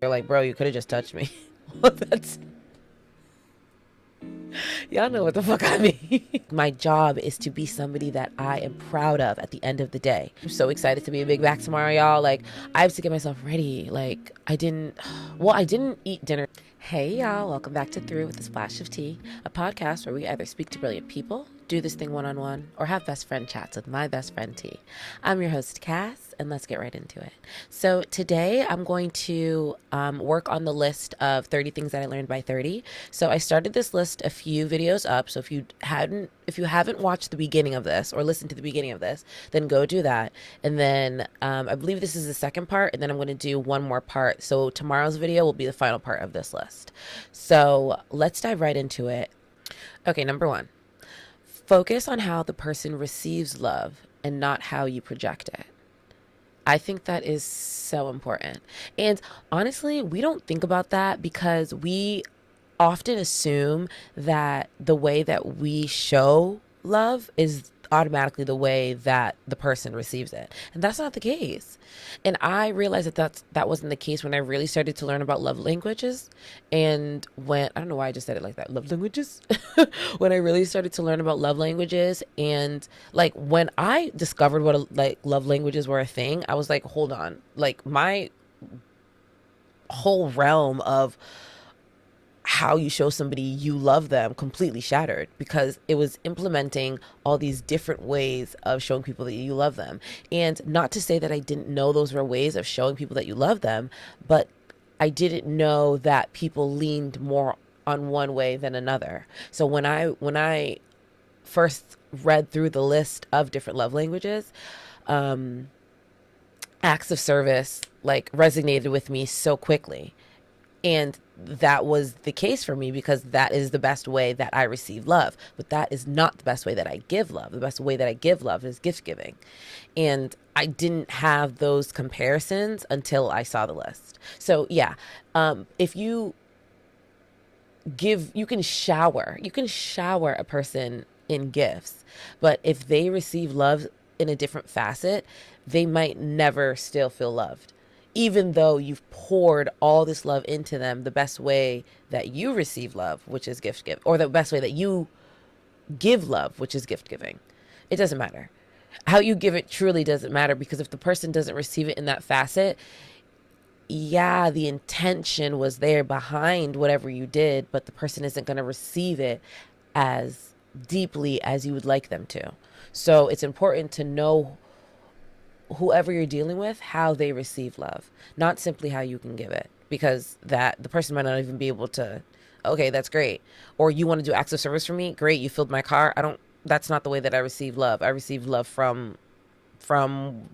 They're like, bro, you could have just touched me. That's Y'all know what the fuck I mean. My job is to be somebody that I am proud of at the end of the day. I'm so excited to be a big back tomorrow, y'all. Like, I have to get myself ready. Like, I didn't eat dinner. Hey, y'all. Welcome back to Through with a Splash of Tea, a podcast where we either speak to brilliant people, do this thing one-on-one, or have best friend chats with my best friend T. I'm your host, Cass, and let's get right into it. So today I'm going to work on the list of 30 things that I learned by 30. So I started this list a few videos up. So if you haven't watched the beginning of this or listened to the beginning of this, then go do that. And then I believe this is the second part, and then I'm going to do one more part. So tomorrow's video will be the final part of this list. So let's dive right into it. Okay, number one. Focus on how the person receives love and not how you project it. I think that is so important. And honestly, we don't think about that because we often assume that the way that we show love is automatically the way that the person receives it. And that's not the case. And I realized that wasn't the case when I really started to learn about love languages. And when, I don't know why I just said it like that, love languages. When I really started to learn about love languages, and like when I discovered what love languages were a thing, I was like, hold on, like my whole realm of how you show somebody you love them completely shattered, because it was implementing all these different ways of showing people that you love them. And not to say that I didn't know those were ways of showing people that you love them, but I didn't know that people leaned more on one way than another. So when I first read through the list of different love languages, acts of service like resonated with me so quickly. And that was the case for me because that is the best way that I receive love. But that is not the best way that I give love. The best way that I give love is gift giving. And I didn't have those comparisons until I saw the list. So yeah, if you can shower a person in gifts, but if they receive love in a different facet, they might never still feel loved. Even though you've poured all this love into them, the best way that you receive love, which is gift give, or the best way that you give love, which is gift giving, it doesn't matter. How you give it truly doesn't matter, because if the person doesn't receive it in that facet, yeah, the intention was there behind whatever you did, but the person isn't going to receive it as deeply as you would like them to. So it's important to know whoever you're dealing with, how they receive love, not simply how you can give it, because that the person might not even be able to, okay, that's great. Or you want to do acts of service for me? Great. You filled my car. That's not the way that I receive love. I receive love from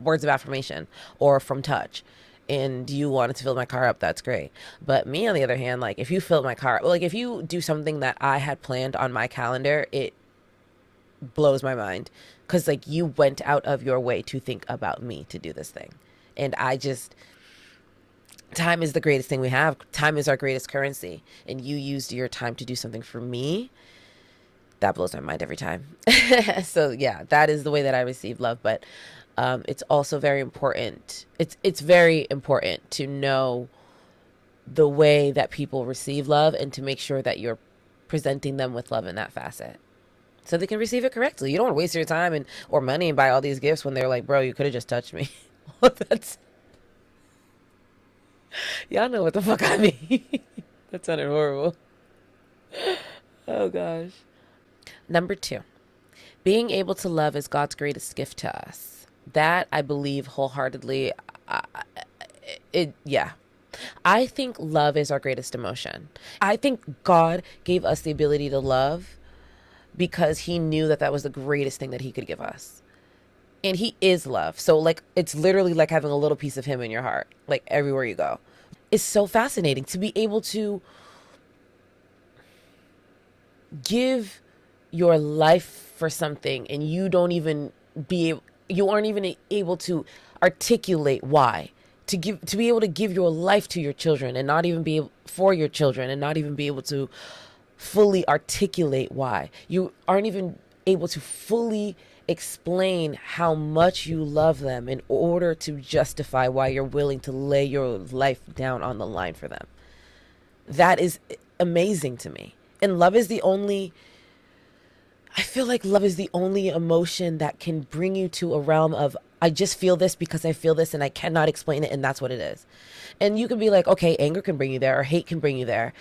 words of affirmation or from touch. And you wanted to fill my car up, that's great. But me, on the other hand, like if you fill my car, like if you do something that I had planned on my calendar, it blows my mind, because like you went out of your way to think about me to do this thing. And time is the greatest thing we have. Time is our greatest currency, and you used your time to do something for me. That blows my mind every time. So yeah, that is the way that I receive love. But it's also very important. It's very important to know the way that people receive love and to make sure that you're presenting them with love in that facet, so they can receive it correctly. You don't want to waste your time or money and buy all these gifts when they're like, bro, you could have just touched me. Y'all know what the fuck I mean. That sounded horrible. Oh gosh. Number 2, being able to love is God's greatest gift to us. That I believe wholeheartedly. Yeah. I think love is our greatest emotion. I think God gave us the ability to love because he knew that was the greatest thing that he could give us. And he is love. So like, it's literally like having a little piece of him in your heart, like everywhere you go. It's so fascinating to be able to give your life for something and you aren't even able to articulate why. To be able to give your life to your children and not even be able, for your children, and not even be able to fully articulate why. You aren't even able to fully explain how much you love them in order to justify why you're willing to lay your life down on the line for them. That is amazing to me. And love is the only, I feel like love is the only emotion that can bring you to a realm of, I just feel this because I feel this and I cannot explain it, and that's what it is. And you can be like, okay, anger can bring you there, or hate can bring you there.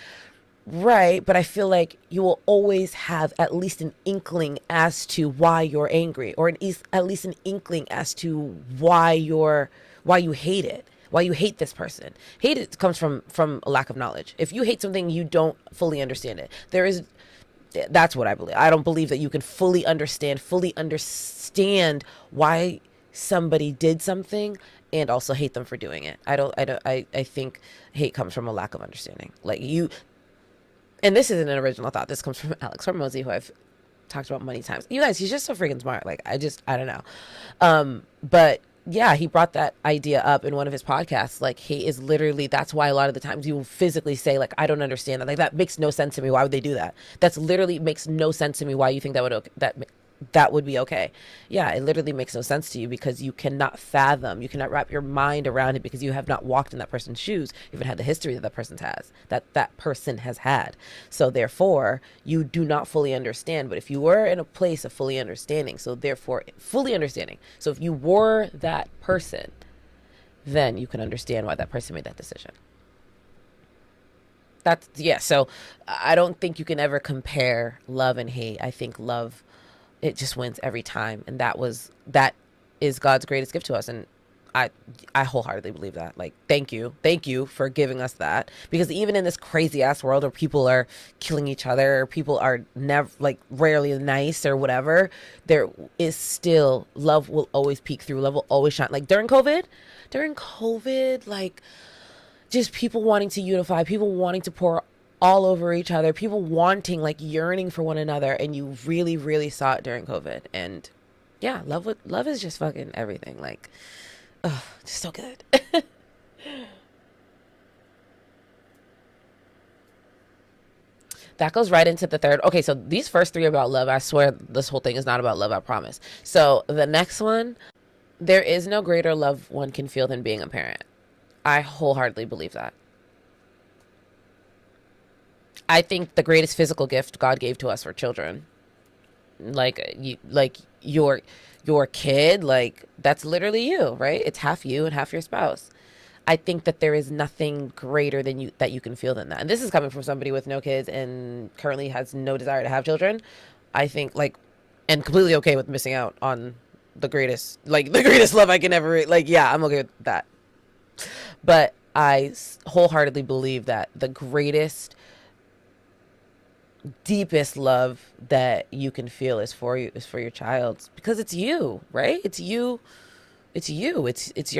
Right, but I feel like you will always have at least an inkling as to why you're angry, or at least an inkling as to why you hate it, why you hate this person. Hate it comes from a lack of knowledge. If you hate something, you don't fully understand it. That's what I believe. I don't believe that you can fully understand why somebody did something and also hate them for doing it. I think hate comes from a lack of understanding. Like you. And this isn't an original thought. This comes from Alex Hormozy, who I've talked about many times. You guys, he's just so freaking smart. Like, I don't know. But yeah, he brought that idea up in one of his podcasts. Like, hate is literally, that's why a lot of the times you will physically say, like, I don't understand that. Like, that makes no sense to me. Why would they do that? That's literally makes no sense to me. Why you think that would be okay? Yeah, it literally makes no sense to you because you cannot fathom, you cannot wrap your mind around it because you have not walked in that person's shoes. You haven't had the history that that person has had. So therefore, you do not fully understand. But if you were in a place of fully understanding, so therefore fully understanding. So if you were that person, then you can understand why that person made that decision. So I don't think you can ever compare love and hate. I think love, it just wins every time, and that is God's greatest gift to us, and I wholeheartedly believe that. Like, thank you for giving us that, because even in this crazy ass world where people are killing each other, or people are never, like, rarely nice or whatever, there is still, love will always peek through, love will always shine. Like during COVID, like, just people wanting to unify, people wanting to pour all over each other, people wanting, like, yearning for one another, and you really, really saw it during COVID. And yeah, love is just fucking everything. Like, oh, just so good. That goes right into the third. Okay, so these first three are about love. I swear this whole thing is not about love, I promise. So the next one, there is no greater love one can feel than being a parent. I wholeheartedly believe that. I think the greatest physical gift God gave to us were children. Like your kid, like, that's literally you, right? It's half you and half your spouse. I think that there is nothing greater than that you can feel than that. And this is coming from somebody with no kids and currently has no desire to have children. I think, like, and completely okay with missing out on the greatest love I can ever, like, yeah, I'm okay with that. But I wholeheartedly believe that the greatest, deepest love that you can feel is for your child, because it's you, right? It's your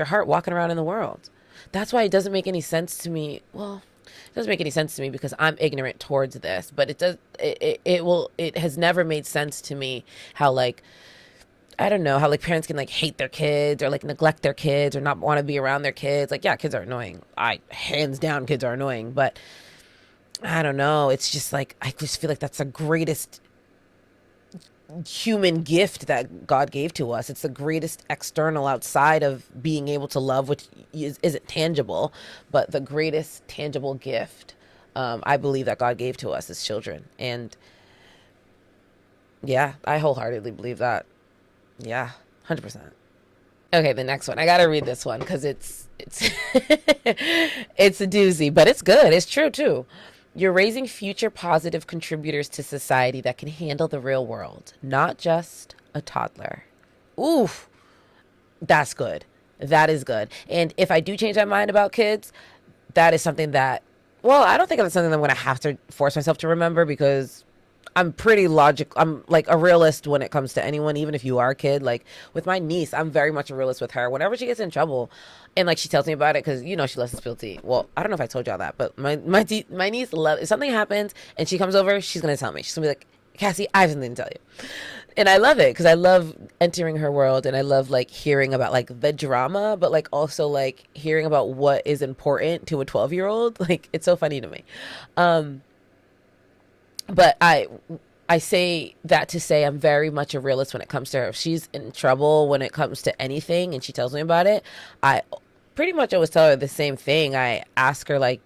heart walking around in the world. That's why it doesn't make any sense to me. Well, it doesn't make any sense to me because I'm ignorant towards this, but it has never made sense to me how, like, I don't know, how, like, parents can, like, hate their kids or, like, neglect their kids or not want to be around their kids. Like, yeah, kids are annoying. Hands down, kids are annoying, but I don't know. It's just like, I just feel like that's the greatest human gift that God gave to us. It's the greatest external outside of being able to love, which isn't tangible, but the greatest tangible gift I believe that God gave to us as children. And yeah, I wholeheartedly believe that. Yeah, 100%. Okay, the next one. I gotta read this one because it's it's a doozy, but it's good. It's true too. You're raising future positive contributors to society that can handle the real world, not just a toddler. Oof, that's good. That is good. And if I do change my mind about kids, that is something that, well, I don't think that's something that I'm going to have to force myself to remember, because I'm pretty logical. I'm like a realist when it comes to anyone, even if you are a kid. Like with my niece, I'm very much a realist with her. Whenever she gets in trouble and, like, she tells me about it, because, you know, she loves to spill tea. Well, I don't know if I told y'all that, but my niece loves, if something happens and she comes over, she's going to tell me. She's going to be like, Cassie, I have something to tell you. And I love it because I love entering her world, and I love, like, hearing about, like, the drama, but, like, also, like, hearing about what is important to a 12-year-old. Like, it's so funny to me. But I say that to say I'm very much a realist when it comes to her. If she's in trouble when it comes to anything and she tells me about it, I pretty much always tell her the same thing. I ask her, like,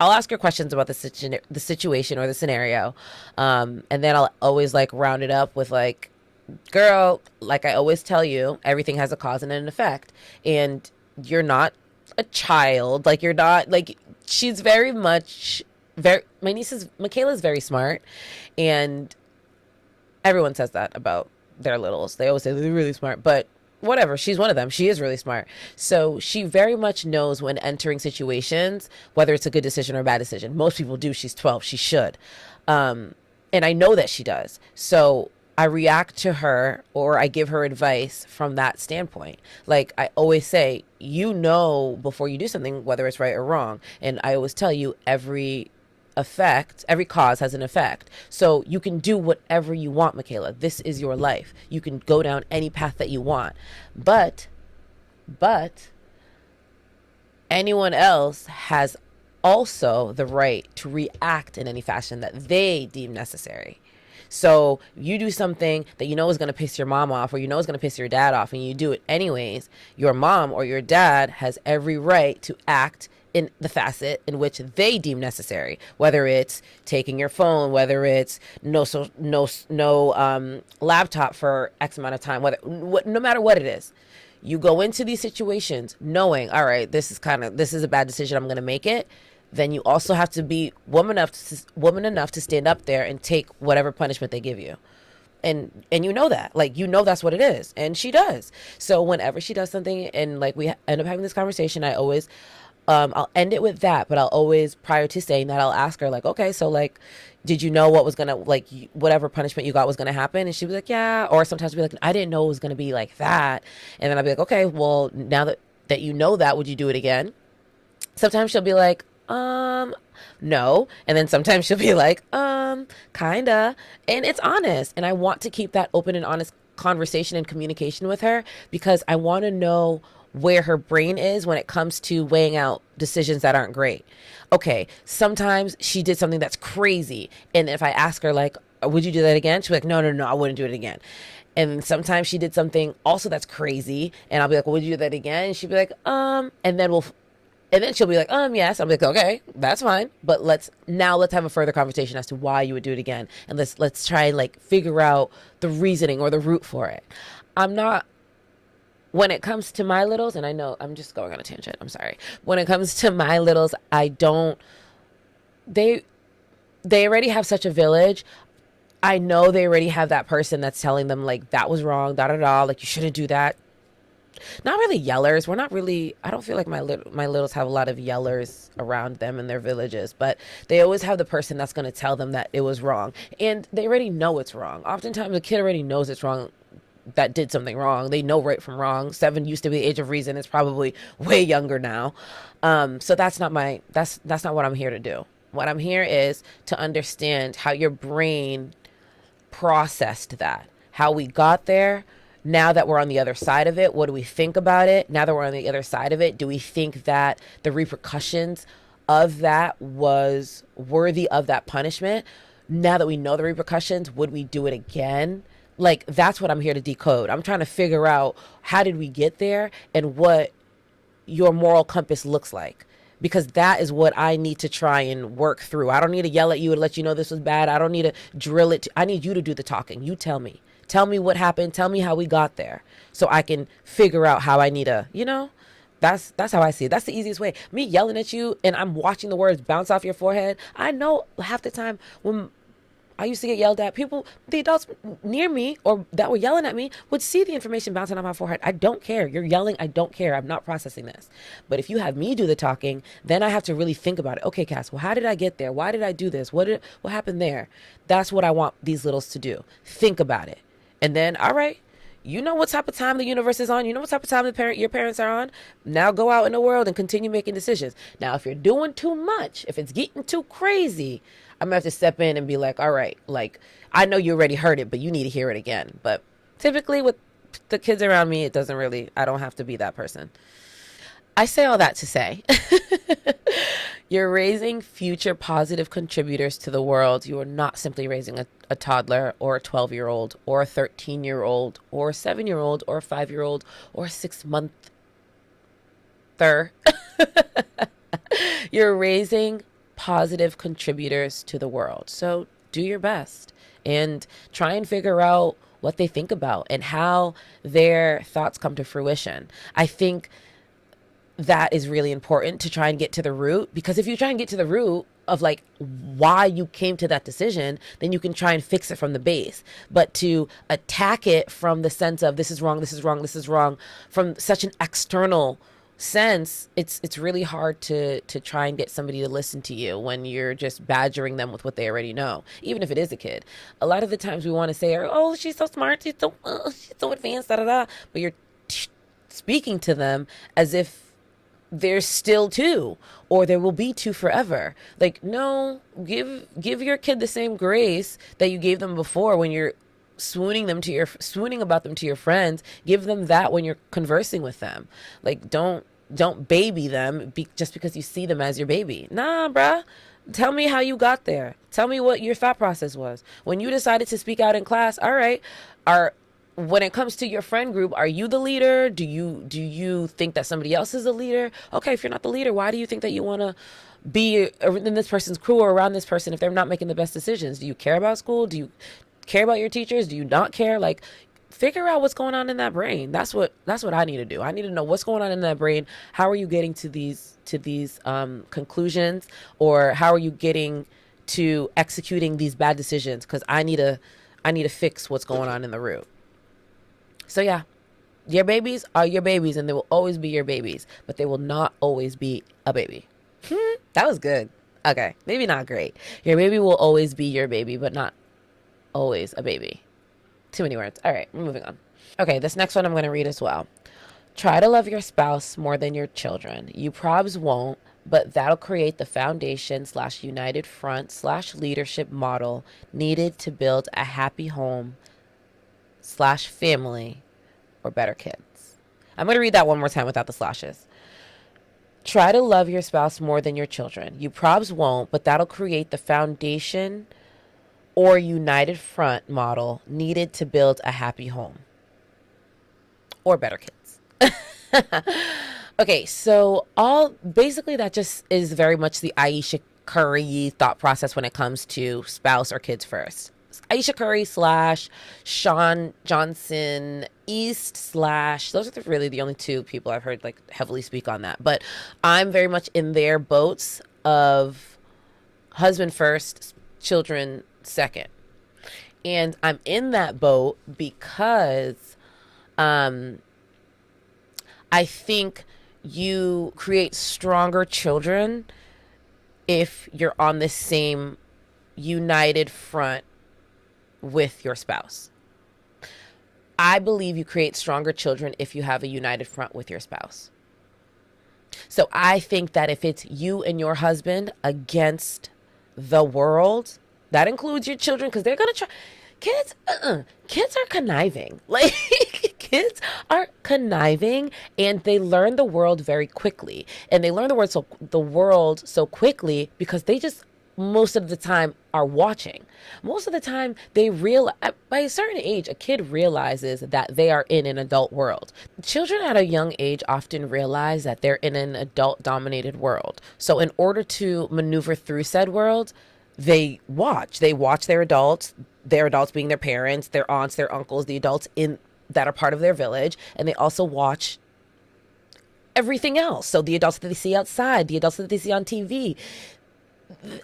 I'll ask her questions about the situation or the scenario. And then I'll always like round it up with like, girl, like I always tell you, everything has a cause and an effect. And you're not a child. Like, you're not, like, she's very much, my niece is, Michaela's very smart. And everyone says that about their littles. They always say they're really smart, but whatever. She's one of them. She is really smart. So she very much knows when entering situations, whether it's a good decision or a bad decision. Most people do. She's 12. She should. And I know that she does. So I react to her, or I give her advice from that standpoint. Like I always say, you know, before you do something, whether it's right or wrong. And I always tell you, every cause has an effect. So you can do whatever you want, Michaela. This is your life. You can go down any path that you want. But anyone else has also the right to react in any fashion that they deem necessary. So you do something that you know is going to piss your mom off, or you know is going to piss your dad off, and you do it anyways, your mom or your dad has every right to act in the facet in which they deem necessary, whether it's taking your phone, whether it's no laptop for X amount of time, no matter what it is. You go into these situations knowing, all right, this is a bad decision, I'm going to make it. Then you also have to be woman enough to stand up there and take whatever punishment they give you. And you know that, like, you know, that's what it is. And she does. So whenever she does something and like we end up having this conversation, I always, I'll end it with that, but I'll always, prior to saying that, I'll ask her like, okay, so like, did you know what was gonna, like, whatever punishment you got was gonna happen? And she'd be like, yeah. Or sometimes be like, I didn't know it was gonna be like that. And then I'll be like, okay, well, now that you know that, would you do it again? Sometimes she'll be like, no. And then sometimes she'll be like, kinda. And it's honest. And I want to keep that open and honest conversation and communication with her, because I want to know where her brain is when it comes to weighing out decisions that aren't great. Okay, sometimes she did something that's crazy, and if I ask her like, would you do that again? She'll be like, no, I wouldn't do it again. And sometimes she did something also that's crazy, and I'll be like, well, would you do that again? And she'll be like, and then she'll be like, yes. I'm like, okay, that's fine. But let's have a further conversation as to why you would do it again. And let's try and like figure out the reasoning or the root for it. When it comes to my littles, and I know I'm just going on a tangent, I'm sorry. When it comes to my littles, they already have such a village. I know they already have that person that's telling them like, that was wrong, like you shouldn't do that. Not really yellers. We're not really, I don't feel like my littles have a lot of yellers around them in their villages, but they always have the person that's going to tell them that it was wrong. And they already know it's wrong. Oftentimes the kid already knows it's wrong, that did something wrong. They know right from wrong. 7 used to be the age of reason. It's probably way younger now. So that's not what I'm here to do. What I'm here is to understand how your brain processed that, how we got there. Now that we're on the other side of it, what do we think about it? Now that we're on the other side of it, do we think that the repercussions of that was worthy of that punishment? Now that we know the repercussions, would we do it again? Like, that's what I'm here to decode. I'm trying to figure out, how did we get there and what your moral compass looks like? Because that is what I need to try and work through. I don't need to yell at you and let you know this was bad. I don't need to drill it. I need you to do the talking. You tell me. Tell me what happened. Tell me how we got there so I can figure out how I need to, that's how I see it. That's the easiest way. Me yelling at you and I'm watching the words bounce off your forehead. I know half the time when I used to get yelled at, the adults near me or that were yelling at me would see the information bouncing off my forehead. I don't care. You're yelling. I don't care. I'm not processing this. But if you have me do the talking, then I have to really think about it. Okay, Cass, well, how did I get there? Why did I do this? What happened there? That's what I want these littles to do. Think about it. And then, all right, you know what type of time the universe is on. You know what type of time your parents are on. Now go out in the world and continue making decisions. Now, if you're doing too much, if it's getting too crazy, I'm going to have to step in and be like, all right, like, I know you already heard it, but you need to hear it again. But typically with the kids around me, I don't have to be that person. I say all that to say, you're raising future positive contributors to the world. You are not simply raising a toddler or a 12-year-old or a 13-year-old or a 7-year-old or a 5-year-old or a 6-month you're raising positive contributors to the world. So do your best and try and figure out what they think about and how their thoughts come to fruition. I think that is really important to try and get to the root, because if you try and get to the root of like why you came to that decision, then you can try and fix it from the base. But to attack it from the sense of this is wrong, this is wrong, this is wrong, from such an external sense, it's really hard to try and get somebody to listen to you when you're just badgering them with what they already know, even if it is a kid. A lot of the times we want to say, oh, she's so smart, she's so advanced, da da da, but you're speaking to them as if there's still two, or there will be two forever. Like, no, give your kid the same grace that you gave them before when you're swooning about them to your friends. Give them that when you're conversing with them. Like, don't baby them just because you see them as your baby. Nah, bruh. Tell me how you got there. Tell me what your thought process was when you decided to speak out in class. All right, when it comes to your friend group, are you the leader? Do you think that somebody else is the leader? Okay, if you're not the leader, why do you think that you want to be in this person's crew or around this person if they're not making the best decisions? Do you care about school? Do you care about your teachers? Do you not care? Like, figure out what's going on in that brain. That's what I need to do. I need to know what's going on in that brain. How are you getting to these conclusions, or how are you getting to executing these bad decisions? Because I need to fix what's going on in the root. So yeah, your babies are your babies, and they will always be your babies, but they will not always be a baby. That was good. Okay, maybe not great. Your baby will always be your baby, but not always a baby. Too many words. All right, we're moving on. Okay, this next one I'm going to read as well. Try to love your spouse more than your children. You probs won't, but that'll create the foundation / united front / leadership model needed to build a happy home / family or better kids. I'm going to read that one more time without the slashes. Try to love your spouse more than your children. You probs won't, but that'll create the foundation or united front model needed to build a happy home or better kids. Okay, so basically that just is very much the Aisha Curry thought process when it comes to spouse or kids first. Aisha Curry / Sean Johnson East / those are really the only two people I've heard like heavily speak on that. But I'm very much in their boats of husband first, children second. And I'm in that boat because I think you create stronger children if you're on the same united front with your spouse. I believe you create stronger children if you have a united front with your spouse. So I think that if it's you and your husband against the world, that includes your children, because they're going to try. Kids are conniving. Like, kids are conniving, and they learn the world very quickly. And they learn the world so quickly because they just most of the time are watching. Most of the time they realize, by a certain age, a kid realizes that they are in an adult world. Children at a young age often realize that they're in an adult dominated world. So in order to maneuver through said world, they watch their adults being their parents, their aunts, their uncles, the adults that are part of their village. And they also watch everything else. So the adults that they see outside, the adults that they see on TV,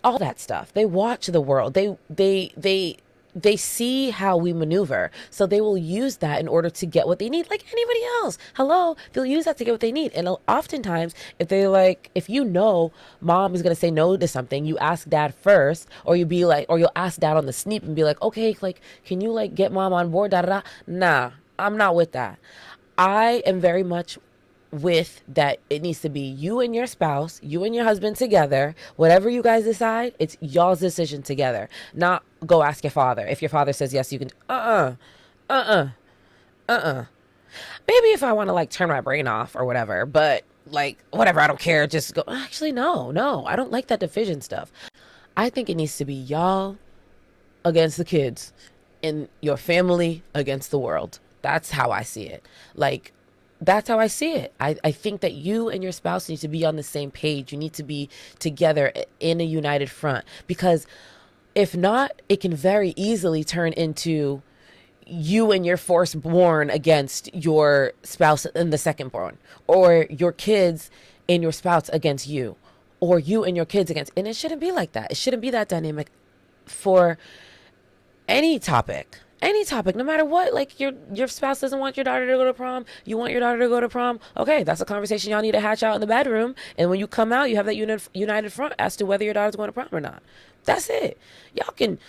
all that stuff. They watch the world. They see how we maneuver. So they will use that in order to get what they need, like anybody else. Hello, they'll use that to get what they need. And oftentimes, if you know mom is gonna say no to something, you ask dad first, or you'll ask dad on the sneak and be like, okay, like, can you like get mom on board? Da da da. Nah, I'm not with that. I am very much with that. It needs to be you and your spouse, you and your husband together. Whatever you guys decide, it's y'all's decision together. Not go ask your father. If your father says yes, you can maybe if I want to like turn my brain off or whatever, but like whatever, I don't care, just go. Actually, no, I don't like that division stuff. I think it needs to be y'all against the kids and your family against the world. That's how I see it. Like, that's how I see it. I think that you and your spouse need to be on the same page. You need to be together in a united front, because if not, it can very easily turn into you and your firstborn against your spouse and the secondborn, or your kids and your spouse against you, or you and your kids against. And it shouldn't be like that. It shouldn't be that dynamic for any topic. Any topic, no matter what. Like, your spouse doesn't want your daughter to go to prom. You want your daughter to go to prom. Okay, that's a conversation y'all need to hatch out in the bedroom. And when you come out, you have that united front as to whether your daughter's going to prom or not. That's it. Y'all can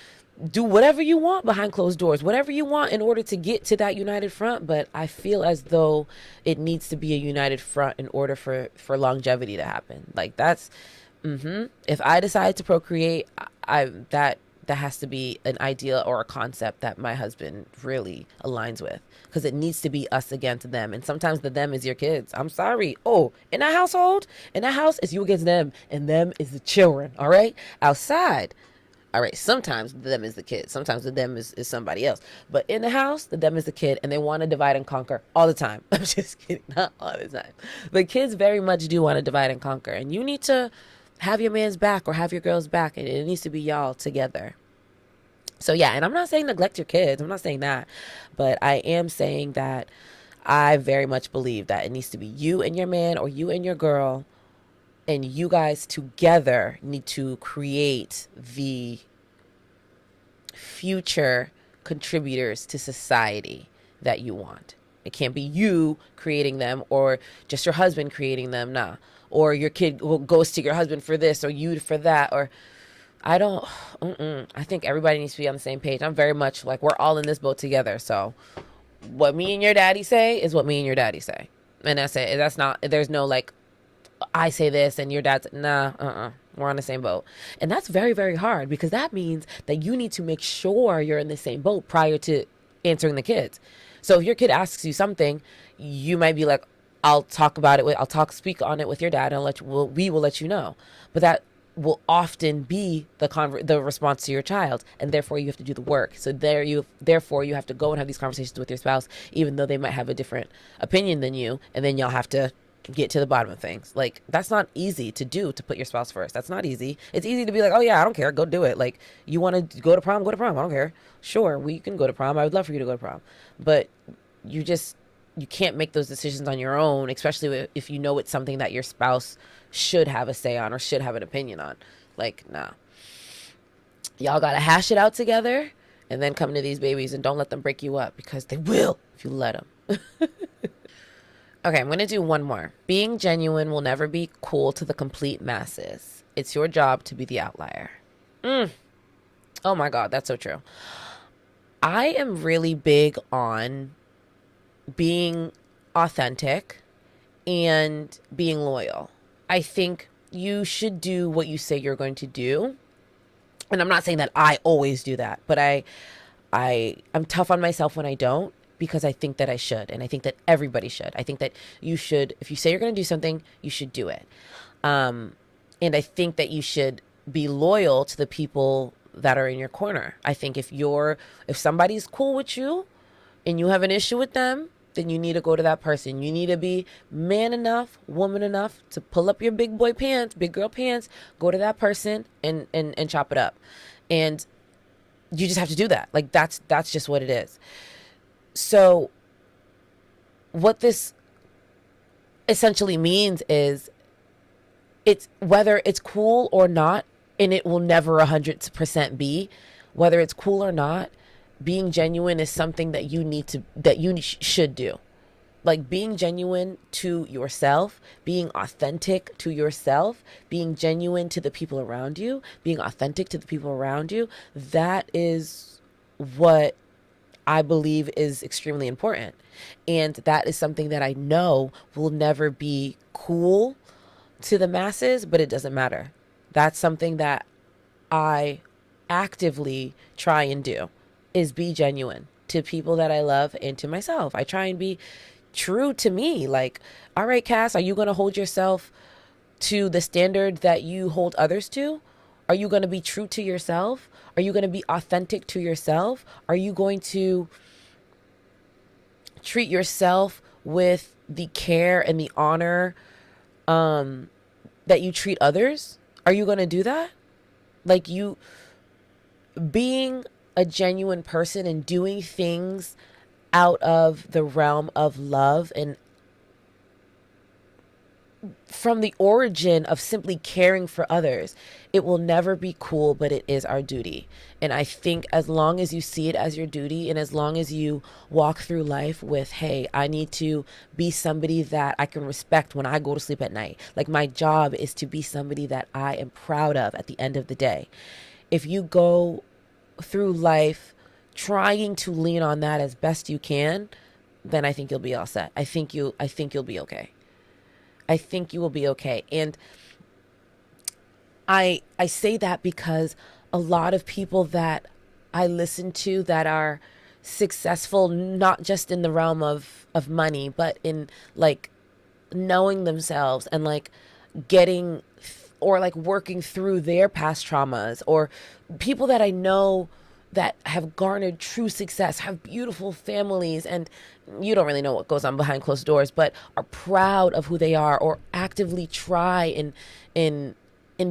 do whatever you want behind closed doors, whatever you want in order to get to that united front. But I feel as though it needs to be a united front in order for longevity to happen. Like, that's, if I decide to procreate, that has to be an idea or a concept that my husband really aligns with, because it needs to be us against them. And sometimes the them is your kids. I'm sorry. Oh, in that household, in that house, it's you against them, and them is the children. All right. Outside. All right. Sometimes the them is the kids. Sometimes the them is somebody else. But in the house, the them is the kid, and they want to divide and conquer all the time. I'm just kidding. Not all the time. The kids very much do want to divide and conquer, and you need to have your man's back or have your girl's back, and it needs to be y'all together. So yeah, and I'm not saying neglect your kids. I'm not saying that, but I am saying that I very much believe that it needs to be you and your man, or you and your girl, and you guys together need to create the future contributors to society that you want. It can't be you creating them, or just your husband creating them. Nah. Or your kid goes to your husband for this, or you for that, or I don't, I think everybody needs to be on the same page. I'm very much like, we're all in this boat together. So what me and your daddy say is what me and your daddy say. And that's it. That's not, there's no like, I say this and your dad's, nah, we're on the same boat. And that's very, very hard, because that means that you need to make sure you're in the same boat prior to answering the kids. So if your kid asks you something, you might be like, I'll talk about it. Speak on it with your dad, and we will let you know. But that will often be the response to your child, and therefore you have to do the work. So therefore you have to go and have these conversations with your spouse, even though they might have a different opinion than you, and then y'all have to get to the bottom of things. Like, that's not easy to do, to put your spouse first. That's not easy. It's easy to be like, oh yeah, I don't care, go do it. Like, you want to go to prom, I don't care. Sure, we can go to prom. I would love for you to go to prom, but you can't make those decisions on your own, especially if you know it's something that your spouse should have a say on or should have an opinion on. Like, nah. Y'all got to hash it out together and then come to these babies, and don't let them break you up, because they will if you let them. Okay, I'm going to do one more. Being genuine will never be cool to the complete masses. It's your job to be the outlier. Oh my God, that's so true. I am really big on being authentic and being loyal. I think you should do what you say you're going to do. And I'm not saying that I always do that, but I'm tough on myself when I don't, because I think that I should. And I think that everybody should. I think that you should, if you say you're going to do something, you should do it. And I think that you should be loyal to the people that are in your corner. I think if somebody's cool with you and you have an issue with them, then you need to go to that person. You need to be man enough, woman enough to pull up your big girl pants, go to that person and chop it up. And you just have to do that. Like, that's just what it is. So what this essentially means is, it's whether it's cool or not, and it will never 100% be, whether it's cool or not, being genuine is something that you should do. Like, being genuine to yourself, being authentic to yourself, being genuine to the people around you, being authentic to the people around you, that is what I believe is extremely important. And that is something that I know will never be cool to the masses, but it doesn't matter. That's something that I actively try and do, is be genuine to people that I love and to myself. I try and be true to me. Like, all right, Cass, are you going to hold yourself to the standard that you hold others to? Are you going to be true to yourself? Are you going to be authentic to yourself? Are you going to treat yourself with the care and the honor that you treat others? Are you going to do that? Like, you being a genuine person and doing things out of the realm of love and from the origin of simply caring for others, it will never be cool, but it is our duty. And I think as long as you see it as your duty, and as long as you walk through life with, hey, I need to be somebody that I can respect when I go to sleep at night. Like, my job is to be somebody that I am proud of at the end of the day. If you go through life trying to lean on that as best you can, then I think you'll be all set. I think you'll be okay. I think you will be okay. And I say that because a lot of people that I listen to that are successful, not just in the realm of money, but in like knowing themselves and like getting or like working through their past traumas, or people that I know that have garnered true success, have beautiful families, and you don't really know what goes on behind closed doors, but are proud of who they are, or actively try and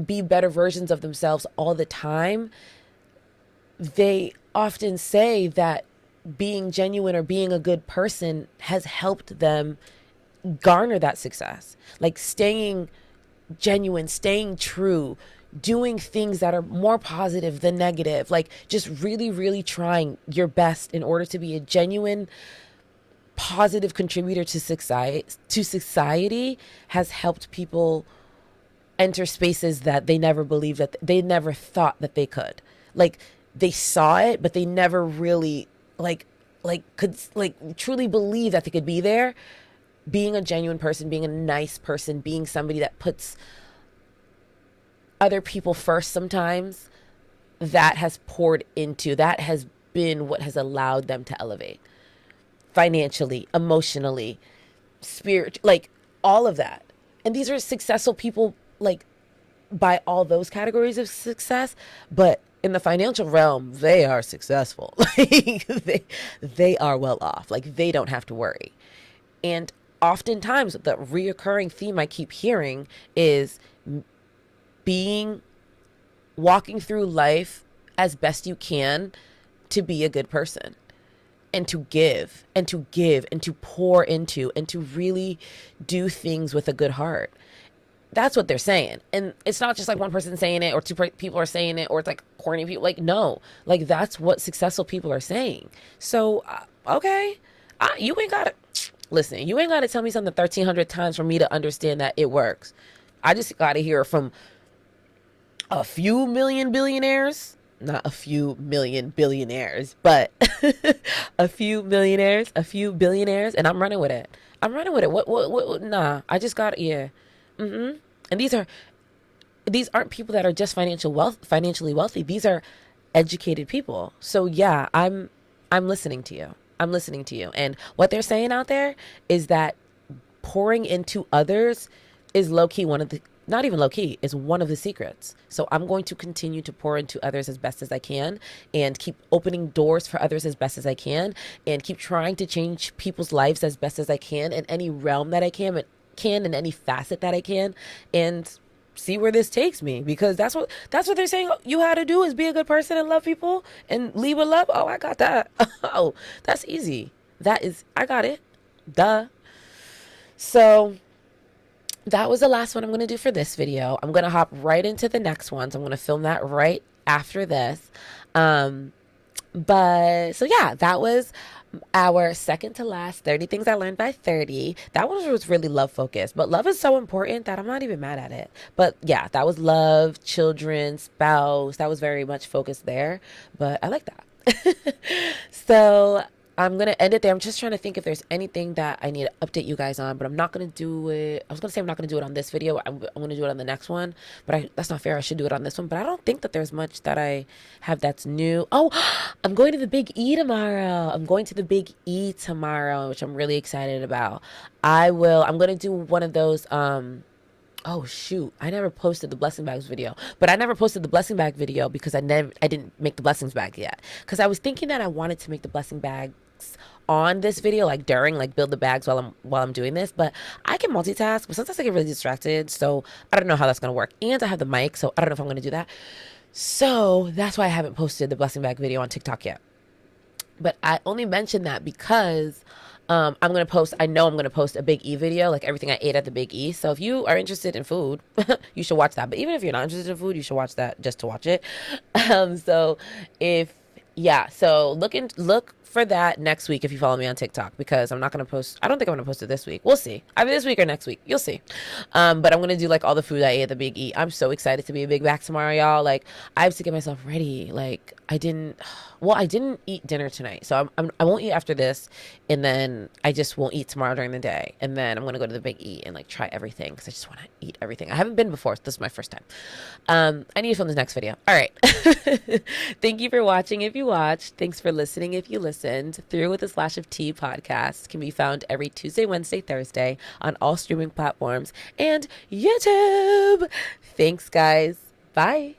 be better versions of themselves all the time. They often say that being genuine or being a good person has helped them garner that success. Like, staying genuine, staying true, doing things that are more positive than negative, like just really, really trying your best in order to be a genuine, positive contributor to society has helped people enter spaces that they never believed, that they never thought that they could. Like, they saw it, but they never really could truly believe that they could be there. Being a genuine person, being a nice person, being somebody that puts other people first sometimes, that has been what has allowed them to elevate financially, emotionally, spirit, like all of that. And these are successful people, like, by all those categories of success, but in the financial realm, they are successful. Like, they are well off. Like, they don't have to worry. And oftentimes the reoccurring theme I keep hearing is walking through life as best you can to be a good person, and to give and to give and to pour into and to really do things with a good heart. That's what they're saying. And it's not just like one person saying it or two people are saying it, or it's like corny people. Like, no, like, that's what successful people are saying. So, okay, you ain't got to, listen, you ain't got to tell me something 1,300 times for me to understand that it works. I just got to hear from a few million billionaires, not a few million billionaires, but a few millionaires, a few billionaires, and I'm running with it. What, nah, I just got, yeah. And these aren't people that are just financially wealthy. These are educated people. So yeah, I'm listening to you. I'm listening to you. And what they're saying out there is that pouring into others is low-key not even low-key, is one of the secrets. So I'm going to continue to pour into others as best as I can, and keep opening doors for others as best as I can, and keep trying to change people's lives as best as I can in any realm that I can in any facet that I can, and see where this takes me, because that's what they're saying you had to do, is be a good person and love people and lead with love. Oh, I got that. Oh, that's easy. I got it. Duh. So that was the last one I'm going to do for this video. I'm going to hop right into the next ones. I'm going to film that right after this. But so yeah, that was our second to last 30 things I learned by 30. That one was really love focused, but love is so important that I'm not even mad at it. But yeah, that was love, children, spouse. That was very much focused there, but I like that. So I'm going to end it there. I'm just trying to think if there's anything that I need to update you guys on, but I'm not going to do it. I was going to say I'm not going to do it on this video. I'm going to do it on the next one, but that's not fair. I should do it on this one, but I don't think that there's much that I have that's new. Oh, I'm going to the Big E tomorrow. Which I'm really excited about. I'm going to do one of those, Oh shoot, I never posted the blessing bags video. But I never posted the blessing bag video because I didn't make the blessings bag yet. Cuz I was thinking that I wanted to make the blessing bags on this video, like during, like build the bags while I'm doing this, but I can multitask, but sometimes I get really distracted, so I don't know how that's going to work. And I have the mic, so I don't know if I'm going to do that. So that's why I haven't posted the blessing bag video on TikTok yet. But I only mentioned that because I'm going to post, I know I'm going to post a Big E video, like everything I ate at the Big E. So if you are interested in food, you should watch that. But even if you're not interested in food, you should watch that just to watch it. So if, yeah, so look for that next week if you follow me on TikTok, because I'm not going to post, I don't think I'm going to post it this week. We'll see. Either this week or next week. You'll see. But I'm going to do like all the food I ate at the Big E. I'm so excited to be a big back tomorrow, y'all. Like, I have to get myself ready. Like, I didn't eat dinner tonight. So I won't eat after this. And then I just won't eat tomorrow during the day. And then I'm going to go to the Big E and like try everything, because I just want to eat everything. I haven't been before. So this is my first time. I need to film this next video. All right. Thank you for watching if you watched. Thanks for listening if you listened. Through with a Slash of Tea podcast can be found every Tuesday, Wednesday, Thursday on all streaming platforms and YouTube. Thanks, guys. Bye.